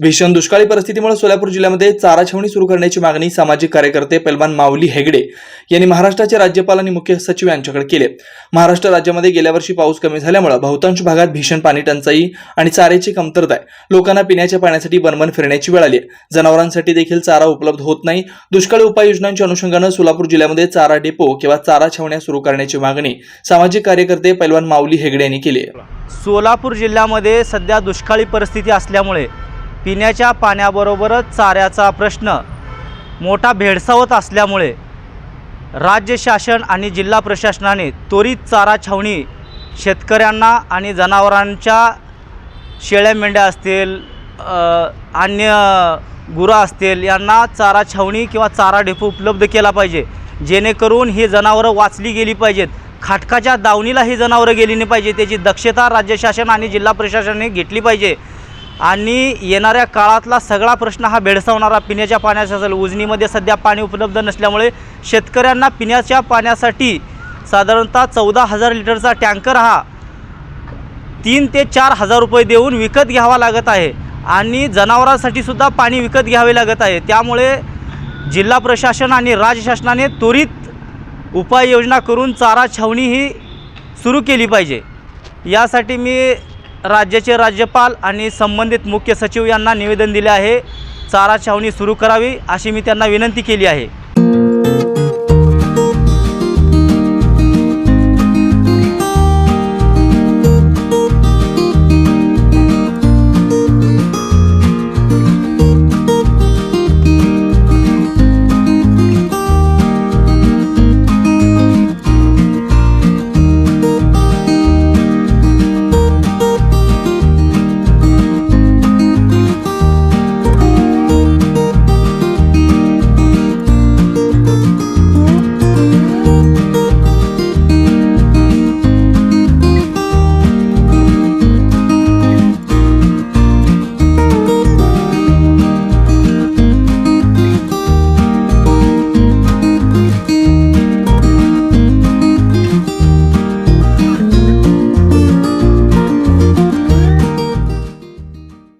भीषण दुष्काळी परिस्थितीमुळे सोलापूर जिल्ह्यामध्ये चारा छावणी सुरू करण्याची मागणी सामाजिक कार्यकर्ते पैलवान माऊली हेगडे यांनी महाराष्ट्राचे राज्यपाल आणि मुख्य सचिव यांच्याकडे केली। महाराष्ट्र राज्यामध्ये गेल्या वर्षी पाऊस कमी झाल्यामुळे बहुतांश भागात भीषण पाणी टंचाई आणि चाऱ्याची कमतरता आहे। लोकांना पिण्याच्या पाण्यासाठी बनबन फिरण्याची वेळ आली आहे। जनावरांसाठी देखील चारा उपलब्ध होत नाही। दुष्काळी उपाययोजनांच्या अनुषंगाने सोलापूर जिल्ह्यामध्ये चारा डेपो किंवा चारा छावण्या सुरू करण्याची मागणी सामाजिक कार्यकर्ते पैलवान माऊली हेगडे यांनी केली आहे। सोलापूर जिल्ह्यामध्ये सध्या दुष्काळी परिस्थिती असल्यामुळे पिण्याच्या पाण्याबरोबरच चाऱ्याचा प्रश्न मोठा भेडसावत असल्यामुळे राज्य शासन आणि जिल्हा प्रशासनाने त्वरित चारा छावणी शेतकऱ्यांना आणि जनावरांच्या शेळ्या मेंढ्या असतील अन्य गुरं असतील यांना चारा छावणी किंवा चारा डेपो उपलब्ध केला पाहिजे, जेणेकरून ही जनावरं वाचली गेली पाहिजेत। खाटकाच्या दावणीला ही जनावरं गेली नाही पाहिजे, त्याची दक्षता राज्य शासन आणि जिल्हा प्रशासनाने घेतली पाहिजे। आणि येणाऱ्या काळातला सगळा प्रश्न हा भेडसावणारा पिण्याच्या पाण्याचा असेल। उजनीमध्ये सध्या पाणी उपलब्ध नसल्यामुळे शेतकऱ्यांना पिण्याच्या पाण्यासाठी साधारणतः 14,000 लिटरचा टँकर हा 3 ते 4,000 रुपये देऊन विकत घ्यावा लागत आहे आणि जनावरांसाठी सुद्धा पाणी विकत घ्यावे लागत आहे। त्यामुळे जिल्हा प्रशासन आणि राज्य शासनाने त्वरित उपाययोजना करून चारा छावणी ही सुरू केली पाहिजे। यासाठी मी राज्याचे राज्यपाल आणि संबंधित मुख्य सचिव यांना निवेदन दिले आहे। चारा छावणी सुरू करावी अशी मी त्यांना विनंती केली आहे।